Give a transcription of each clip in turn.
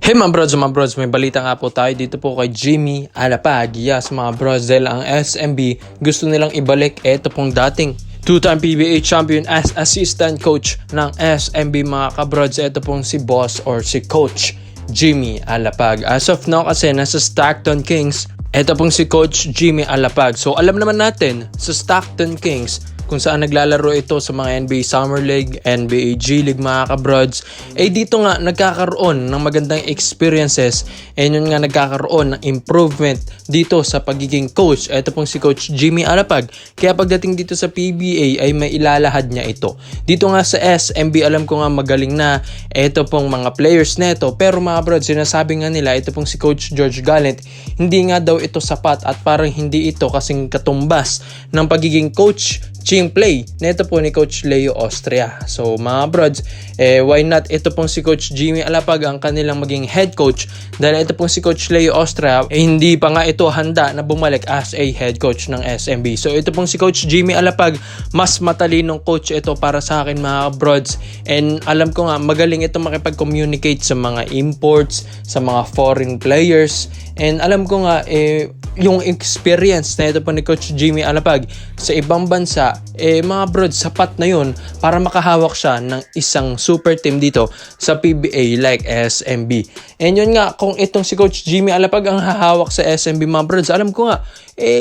Hey mga brods, may balita nga po tayo dito po kay Jimmy Alapag. Yes mga brods, dahil ang SMB gusto nilang ibalik ito pong dating two-time PBA champion as assistant coach ng SMB mga kabrods. Ito pong si boss or si coach Jimmy Alapag. As of now kasi nasa Stockton Kings, ito pong si coach Jimmy Alapag. So alam naman natin sa Stockton Kings kung saan naglalaro ito sa mga NBA Summer League, NBA G League mga kabrods, dito nga nagkakaroon ng magandang experiences yun nga nagkakaroon ng improvement dito sa pagiging coach. Ito pong si coach Jimmy Alapag. Kaya pagdating dito sa PBA ay may ilalahad niya ito. Dito nga sa SMB alam ko nga magaling na ito pong mga players neto, pero mga brods sinasabi nga nila ito pong si coach George Gallant hindi nga daw ito sapat at parang hindi ito kasing katumbas ng pagiging coach team play neto po ni Coach Leo Austria. So mga brods, why not ito pong si Coach Jimmy Alapag ang kanilang maging head coach, dahil ito pong si Coach Leo Austria hindi pa nga ito handa na bumalik as a head coach ng SMB. So ito pong si Coach Jimmy Alapag, mas matalinong coach ito para sa akin mga brods, and alam ko nga magaling ito makipag-communicate sa mga imports, sa mga foreign players, and alam ko nga yung experience na ito po ni Coach Jimmy Alapag sa ibang bansa, mga brods, sapat na yun para makahawak siya ng isang super team dito sa PBA like SMB. And yun nga, kung itong si Coach Jimmy Alapag ang hahawak sa SMB mga brods, alam ko nga,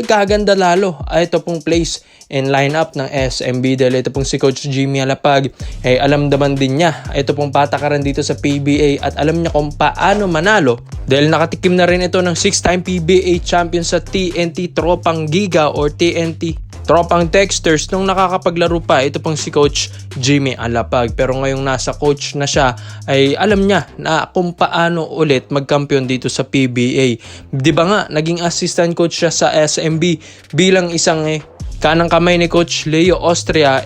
kaganda lalo ito pong place and lineup ng SMB, dahil ito pong si Coach Jimmy Alapag, alam naman din niya ito pong patakaran dito sa PBA at alam niya kung paano manalo, dahil nakatikim na rin ito ng 6-time PBA champion sa TNT Tropang Giga or TNT Tropang Texters nung nakakapaglaro pa ito pong si Coach Jimmy Alapag. Pero ngayong nasa coach na siya ay alam niya na kung paano ulit magkampiyon dito sa PBA. Di ba nga naging assistant coach siya sa SMB bilang isang kanang kamay ni Coach Leo Austria,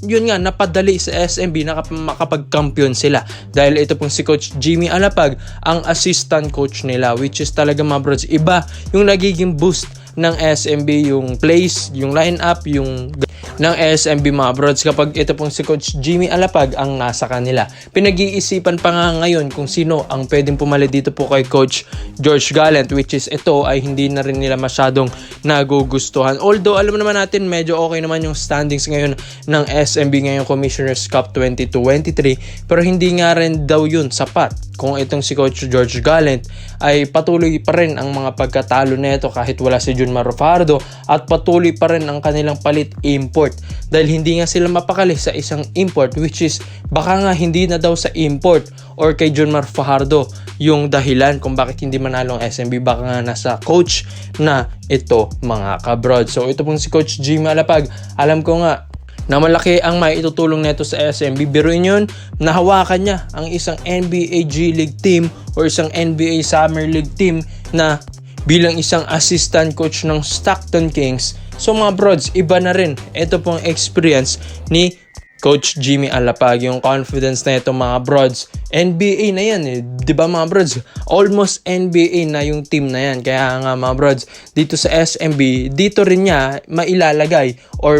yun nga napadali sa SMB na makapagkampiyon sila, dahil ito pong si Coach Jimmy Alapag ang assistant coach nila, which is talaga mga brods, iba yung nagiging boost ng SMB, yung place, yung lineup, yung ng SMB mga brods kapag ito pong si Coach Jimmy Alapag ang nasa kanila. Pinag-iisipan pa nga ngayon kung sino ang pwedeng pumalit dito po kay Coach George Gallant, which is ito ay hindi na rin nila masyadong nagugustuhan. Although alam naman natin medyo okay naman yung standings ngayon ng SMB ngayong Commissioner's Cup 2023, pero hindi nga rin daw yun sapat kung itong si Coach George Gallant ay patuloy pa rin ang mga pagkatalo nito kahit wala si Junmar Fajardo, at patuloy pa rin ang kanilang palit import, dahil hindi nga sila mapakali sa isang import, which is baka nga hindi na daw sa import or kay Junmar Fajardo yung dahilan kung bakit hindi manalo ang SMB, baka nga nasa coach na ito mga kabrod. So ito pong si Coach Jimmy Alapag, alam ko nga na malaki ang maitutulong neto sa SMB. Biruin yun, nahawakan niya ang isang NBA G League team or isang NBA Summer League team na bilang isang assistant coach ng Stockton Kings. So mga brods, iba na rin ito pong experience ni Coach Jimmy Alapag, yung confidence na ito mga brods. NBA na yan diba mga brods? Almost NBA na yung team na yan. Kaya nga mga brods, dito sa SMB, dito rin niya mailalagay or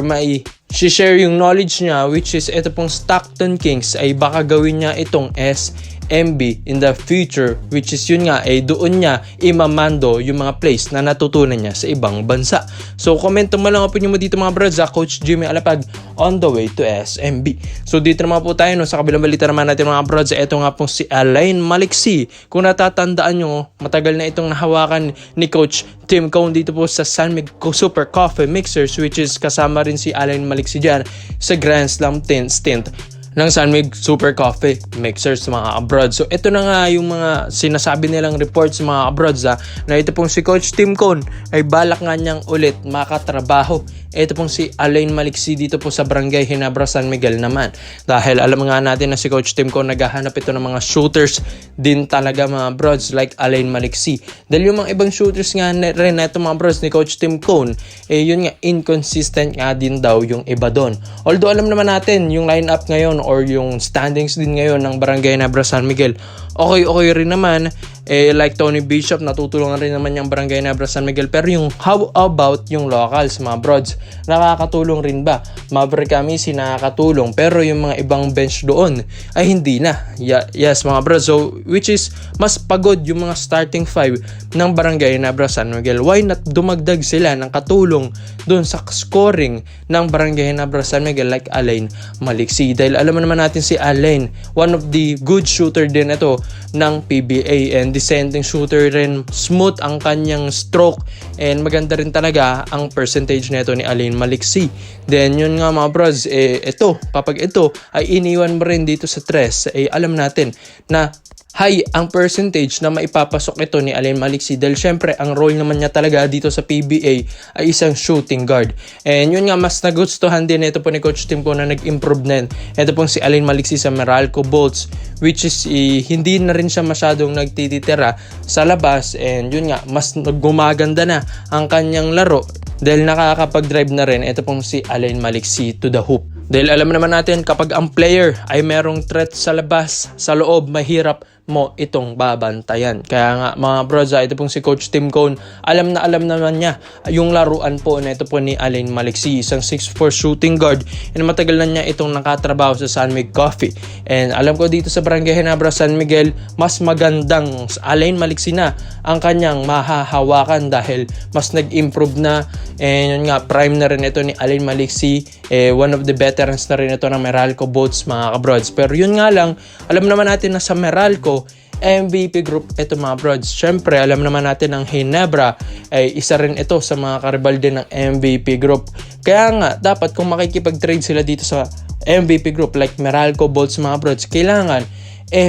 share yung knowledge niya, which is ito pong Stockton Kings ay baka gawin niya itong SMB in the future, which is yun nga doon niya imamando yung mga plays na natutunan niya sa ibang bansa. So comment mo lang opinion mo dito mga brods, Coach Jimmy Alapag on the way to SMB. So dito naman po tayo sa kabilang balita naman natin mga brods. Ito nga pong si Alain Maliksi. Kung natatandaan nyo, matagal na itong nahawakan ni Coach Tim Cone dito po sa San Mig Super Coffee Mixers, which is kasama rin si Alain Maliksi dyan sa Grand Slam stint ng San Mig Super Coffee Mixers mga abroad. So ito na nga yung mga sinasabi nilang reports mga abroad na ito pong si Coach Tim Cone ay balak nga niyang ulit makatrabaho ito pong si Alain Maliksi dito po sa Barangay Ginebra, San Miguel naman, dahil alam nga natin na si Coach Tim Cone naghahanap ito ng mga shooters din talaga mga brods like Alain Maliksi, dahil yung mga ibang shooters nga rin na ito mga brods ni Coach Tim Cone yun nga inconsistent nga din daw yung iba doon. Although alam naman natin yung lineup ngayon or yung standings din ngayon ng Barangay Ginebra, San Miguel, okay rin naman. like Tony Bishop, natutulungan rin naman yung Barangay Nebra San Miguel. Pero yung how about yung locals, mga brods? Nakakatulong rin ba? Maverick Amisi nakakatulong, pero yung mga ibang bench doon ay hindi na. Yes, mga brods. So, which is mas pagod yung mga starting 5 ng Barangay Nebra San Miguel. Why not dumagdag sila ng katulong doon sa scoring ng Barangay Nebra San Miguel like Alain Maliksi? Dahil alam naman natin si Alain, one of the good shooter din ito ng PBA and dissenting shooter rin. Smooth ang kanyang stroke and maganda rin talaga ang percentage nito ni Alain Maliksi. Then yun nga mga bros, ito, kapag ito ay iniwan mo rin dito sa tres, alam natin na high ang percentage na maipapasok ito ni Alain Maliksi dahil syempre ang role naman niya talaga dito sa PBA ay isang shooting guard. And yun nga, mas nagustuhan din ito po ni Coach Tim po na nag-improve na ito pong si Alain Maliksi sa Meralco Bolts, which is hindi na rin siya masyadong nagtititira sa labas, and yun nga, mas gumaganda na ang kanyang laro dahil nakakapag-drive na rin ito pong si Alain Maliksi to the hoop. Dahil alam naman natin, kapag ang player ay merong threat sa labas, sa loob, mahirap mo itong babantayan. Kaya nga mga bros, ito pong si Coach Tim Cone, alam naman niya yung laruan po na ito po ni Alain Maliksi, isang 6'4 shooting guard, and matagal na niya itong nakatrabaho sa San Mig Coffee. And alam ko dito sa Barangay Nebra San Miguel, mas magandang Alain Maliksi na ang kanyang mahahawakan dahil mas nag-improve na, and yun nga, prime na rin ito ni Alain Maliksi, one of the veterans na rin ito ng Meralco Boats, mga kabrods. Pero yun nga lang, alam naman natin na sa Meralco MVP group ito mga brods. Syempre, alam naman natin ang Ginebra ay isa rin ito sa mga karibal din ng MVP group. Kaya nga, dapat kung makikipag-trade sila dito sa MVP group like Meralco Bolts, mga brods, kailangan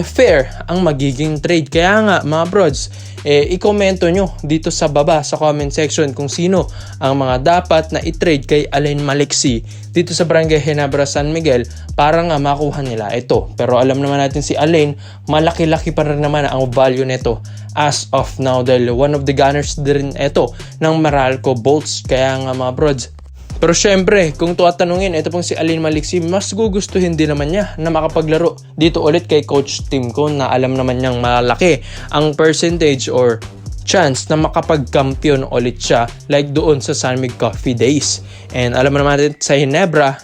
fair ang magiging trade. Kaya nga mga brods, i-komento nyo dito sa baba sa comment section kung sino ang mga dapat na i-trade kay Alain Maliksi dito sa Barangay Nebra San Miguel para nga makuha nila ito. Pero alam naman natin si Alain, malaki-laki pa rin naman ang value nito as of now dahil one of the gunners din ito ng Meralco Bolts. Kaya nga mga brods, pero syempre, kung tatanungin, ito pong si Alain Maliksi, mas gugustuhin din naman niya na makapaglaro dito ulit kay Coach Tim Cone na alam naman niyang malaki ang percentage or chance na makapag-champion ulit siya like doon sa San Mig Coffee days. And alam naman natin sa Ginebra,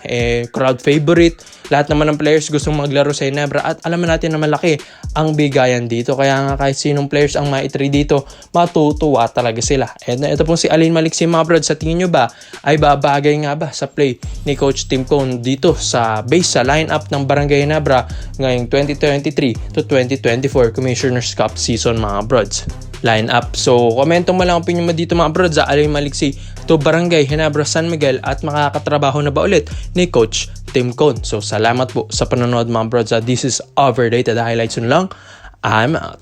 crowd favorite. Lahat naman ng players gustong maglaro sa Ginebra at alam natin na malaki ang bigayan dito. Kaya nga kahit sinong players ang ma-trade dito, matutuwa talaga sila. And ito pong si Alain Maliksi, mga brad, sa tingin nyo ba ay babagay nga ba sa play ni Coach Tim Cone dito sa base sa lineup ng Barangay Ginebra ngayong 2023 to 2024 Commissioner's Cup season, mga brods? Line up. So, komento mo lang ang opinion mo dito, mga brods, sa Alain Maliksi to Barangay Nebra San Miguel at makakatrabaho na ba ulit ni Coach Tim Cone. So, salamat po sa panonood, mga brods. This is Overrated Highlights lang. I'm out.